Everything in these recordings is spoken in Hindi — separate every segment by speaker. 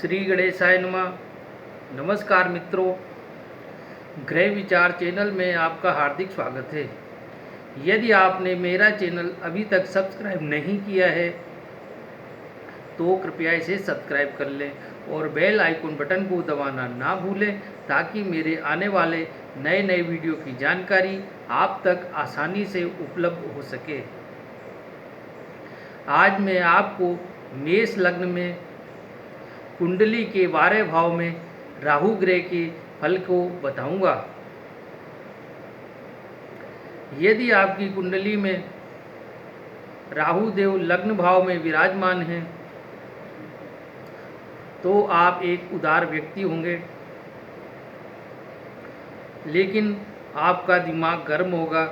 Speaker 1: श्री गणेशाय नमः। नमस्कार मित्रों, गृह विचार चैनल में आपका हार्दिक स्वागत है। यदि आपने मेरा चैनल अभी तक सब्सक्राइब नहीं किया है तो कृपया इसे सब्सक्राइब कर लें और बेल आइकन बटन को दबाना ना भूलें ताकि मेरे आने वाले नए नए वीडियो की जानकारी आप तक आसानी से उपलब्ध हो सके। आज मैं आपको मेष लग्न में कुंडली के 12 भाव में राहु ग्रह के फल को बताऊंगा। यदि आपकी कुंडली में राहु देव लग्न भाव में विराजमान हैं तो आप एक उदार व्यक्ति होंगे, लेकिन आपका दिमाग गर्म होगा।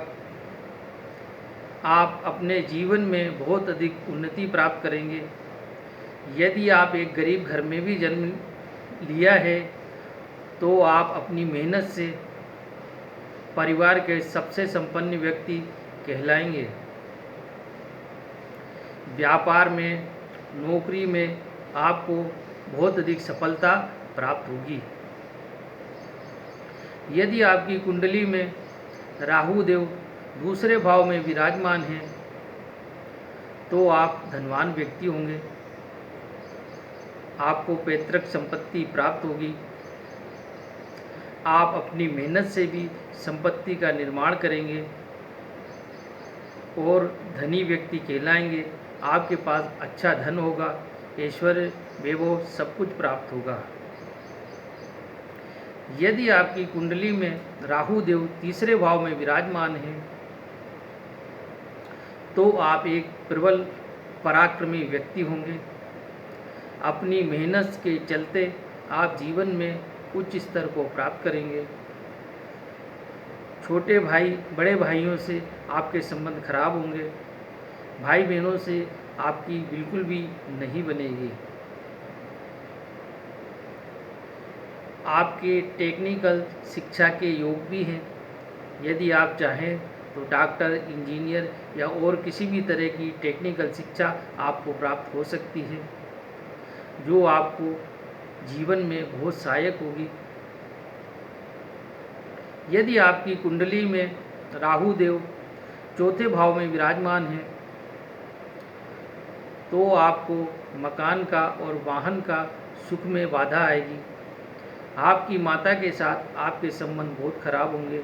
Speaker 1: आप अपने जीवन में बहुत अधिक उन्नति प्राप्त करेंगे। यदि आप एक गरीब घर में भी जन्म लिया है तो आप अपनी मेहनत से परिवार के सबसे संपन्न व्यक्ति कहलाएंगे। व्यापार में, नौकरी में आपको बहुत अधिक सफलता प्राप्त होगी। यदि आपकी कुंडली में राहु देव दूसरे भाव में विराजमान हैं तो आप धनवान व्यक्ति होंगे। आपको पैतृक संपत्ति प्राप्त होगी। आप अपनी मेहनत से भी संपत्ति का निर्माण करेंगे और धनी व्यक्ति कहलाएंगे। आपके पास अच्छा धन होगा, ऐश्वर्य, वैभव सब कुछ प्राप्त होगा। यदि आपकी कुंडली में राहु देव तीसरे भाव में विराजमान है तो आप एक प्रबल पराक्रमी व्यक्ति होंगे। अपनी मेहनत के चलते आप जीवन में उच्च स्तर को प्राप्त करेंगे। छोटे भाई बड़े भाइयों से आपके संबंध खराब होंगे। भाई बहनों से आपकी बिल्कुल भी नहीं बनेगी। आपके टेक्निकल शिक्षा के योग भी हैं। यदि आप चाहें तो डॉक्टर, इंजीनियर या और किसी भी तरह की टेक्निकल शिक्षा आपको प्राप्त हो सकती है जो आपको जीवन में बहुत सहायक होगी। यदि आपकी कुंडली में राहु देव चौथे भाव में विराजमान है तो आपको मकान का और वाहन का सुख में बाधा आएगी। आपकी माता के साथ आपके संबंध बहुत खराब होंगे।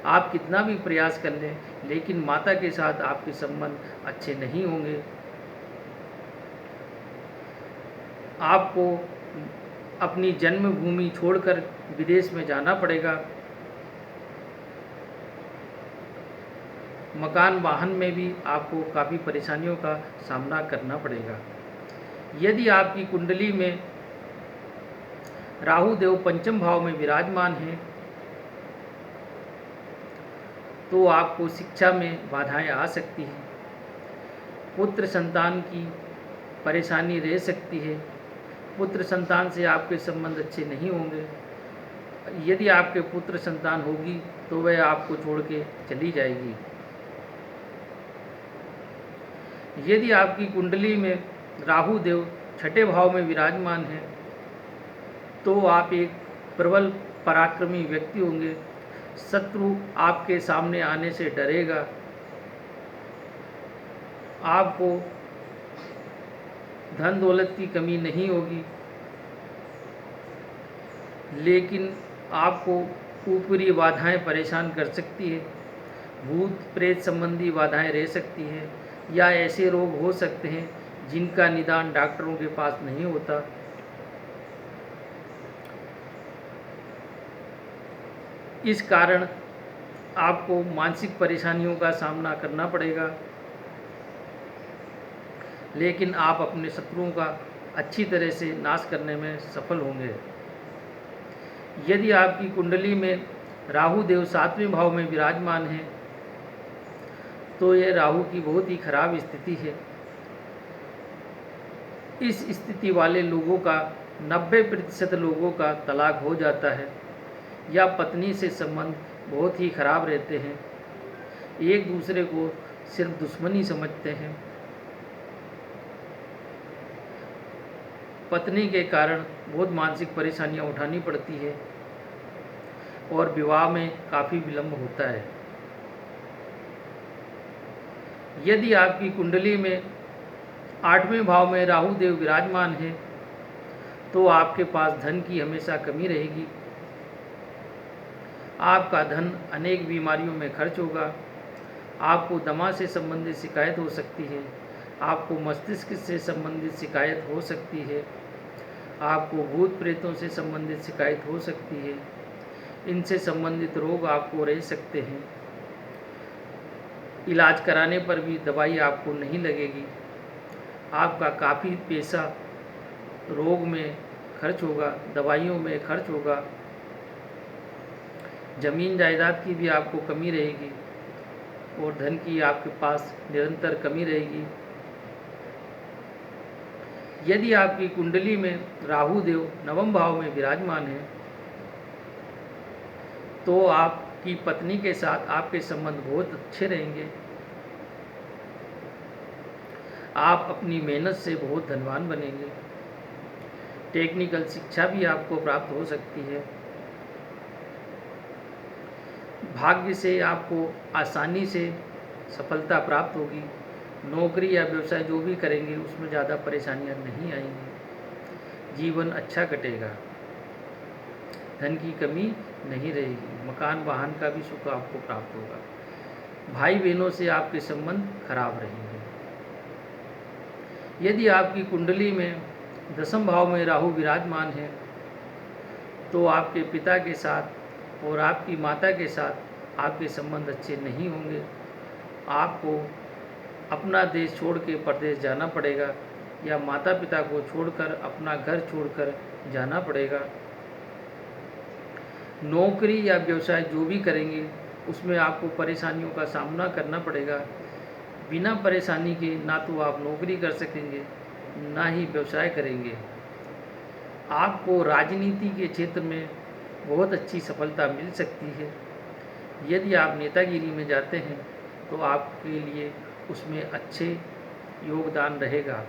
Speaker 1: आप कितना भी प्रयास कर लें लेकिन माता के साथ आपके संबंध अच्छे नहीं होंगे। आपको अपनी जन्मभूमि छोड़कर विदेश में जाना पड़ेगा। मकान वाहन में भी आपको काफ़ी परेशानियों का सामना करना पड़ेगा। यदि आपकी कुंडली में राहु देव पंचम भाव में विराजमान है तो आपको शिक्षा में बाधाएं आ सकती हैं। पुत्र संतान की परेशानी रह सकती है। पुत्र संतान से आपके संबंध अच्छे नहीं होंगे। यदि आपके पुत्र संतान होगी तो वह आपको छोड़ के चली जाएगी। यदि आपकी कुंडली में राहु देव छठे भाव में विराजमान है तो आप एक प्रबल पराक्रमी व्यक्ति होंगे। शत्रु आपके सामने आने से डरेगा। आपको धन दौलत की कमी नहीं होगी, लेकिन आपको ऊपरी बाधाएं परेशान कर सकती है। भूत प्रेत संबंधी बाधाएं रह सकती हैं या ऐसे रोग हो सकते हैं जिनका निदान डॉक्टरों के पास नहीं होता। इस कारण आपको मानसिक परेशानियों का सामना करना पड़ेगा, लेकिन आप अपने शत्रुओं का अच्छी तरह से नाश करने में सफल होंगे। यदि आपकी कुंडली में राहु देव सातवें भाव में विराजमान है तो यह राहु की बहुत ही खराब स्थिति है। इस स्थिति वाले लोगों का 90% लोगों का तलाक हो जाता है या पत्नी से संबंध बहुत ही खराब रहते हैं। एक दूसरे को सिर्फ दुश्मनी समझते हैं। पत्नी के कारण बहुत मानसिक परेशानियां उठानी पड़ती है और विवाह में काफ़ी विलंब होता है। यदि आपकी कुंडली में 8वें भाव में राहु देव विराजमान है तो आपके पास धन की हमेशा कमी रहेगी। आपका धन अनेक बीमारियों में खर्च होगा। आपको दमा से संबंधित शिकायत हो सकती है। आपको मस्तिष्क से संबंधित शिकायत हो सकती है। आपको भूत प्रेतों से संबंधित शिकायत हो सकती है। इनसे संबंधित रोग आपको रह सकते हैं। इलाज कराने पर भी दवाई आपको नहीं लगेगी। आपका काफ़ी पैसा रोग में खर्च होगा, दवाइयों में खर्च होगा। ज़मीन जायदाद की भी आपको कमी रहेगी और धन की आपके पास निरंतर कमी रहेगी। यदि आपकी कुंडली में राहु देव 9वें भाव में विराजमान है तो आपकी पत्नी के साथ आपके संबंध बहुत अच्छे रहेंगे। आप अपनी मेहनत से बहुत धनवान बनेंगे। टेक्निकल शिक्षा भी आपको प्राप्त हो सकती है। भाग्य से आपको आसानी से सफलता प्राप्त होगी। नौकरी या व्यवसाय जो भी करेंगे उसमें ज़्यादा परेशानियां नहीं आएंगी। जीवन अच्छा कटेगा। धन की कमी नहीं रहेगी। मकान वाहन का भी सुख आपको प्राप्त होगा। भाई बहनों से आपके संबंध खराब रहेंगे। यदि आपकी कुंडली में 10वें भाव में राहु विराजमान है तो आपके पिता के साथ और आपकी माता के साथ आपके संबंध अच्छे नहीं होंगे। आपको अपना देश छोड़ के परदेश जाना पड़ेगा या माता पिता को छोड़कर अपना घर छोड़कर जाना पड़ेगा। नौकरी या व्यवसाय जो भी करेंगे उसमें आपको परेशानियों का सामना करना पड़ेगा। बिना परेशानी के ना तो आप नौकरी कर सकेंगे ना ही व्यवसाय करेंगे। आपको राजनीति के क्षेत्र में बहुत अच्छी सफलता मिल सकती है। यदि आप नेतागिरी में जाते हैं तो आपके लिए उसमें अच्छे योगदान रहेगा।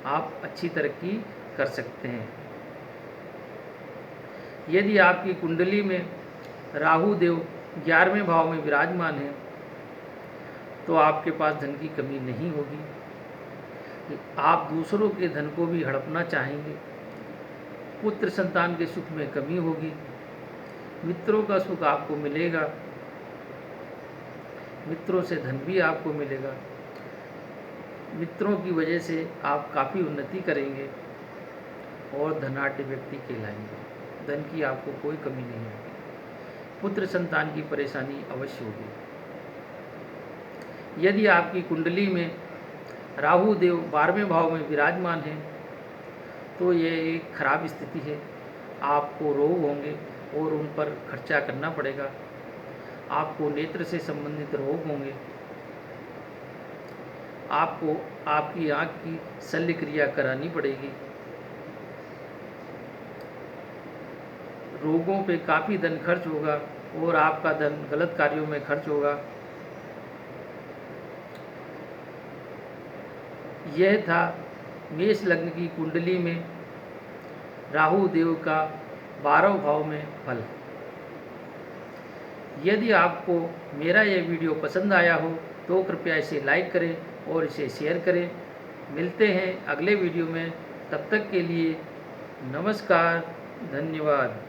Speaker 1: आप अच्छी तरक्की कर सकते हैं। यदि आपकी कुंडली में राहु देव 11वें भाव में विराजमान है तो आपके पास धन की कमी नहीं होगी। आप दूसरों के धन को भी हड़पना चाहेंगे। पुत्र संतान के सुख में कमी होगी। मित्रों का सुख आपको मिलेगा। मित्रों से धन भी आपको मिलेगा। मित्रों की वजह से आप काफ़ी उन्नति करेंगे और धनाढ्य व्यक्ति कहलाएंगे। धन की आपको कोई कमी नहीं होगी। पुत्र संतान की परेशानी अवश्य होगी। यदि आपकी कुंडली में राहु देव 12वें भाव में विराजमान है तो ये एक खराब स्थिति है। आपको रोग होंगे और उन पर खर्चा करना पड़ेगा। आपको नेत्र से संबंधित रोग होंगे। आपको आपकी आँख की शल्य क्रिया करानी पड़ेगी। रोगों पे काफ़ी धन खर्च होगा और आपका धन गलत कार्यों में खर्च होगा। यह था मेष लग्न की कुंडली में राहु देव का 12वें भाव में फल। यदि आपको मेरा यह वीडियो पसंद आया हो तो कृपया इसे लाइक करें और इसे शेयर करें। मिलते हैं अगले वीडियो में। तब तक के लिए नमस्कार, धन्यवाद।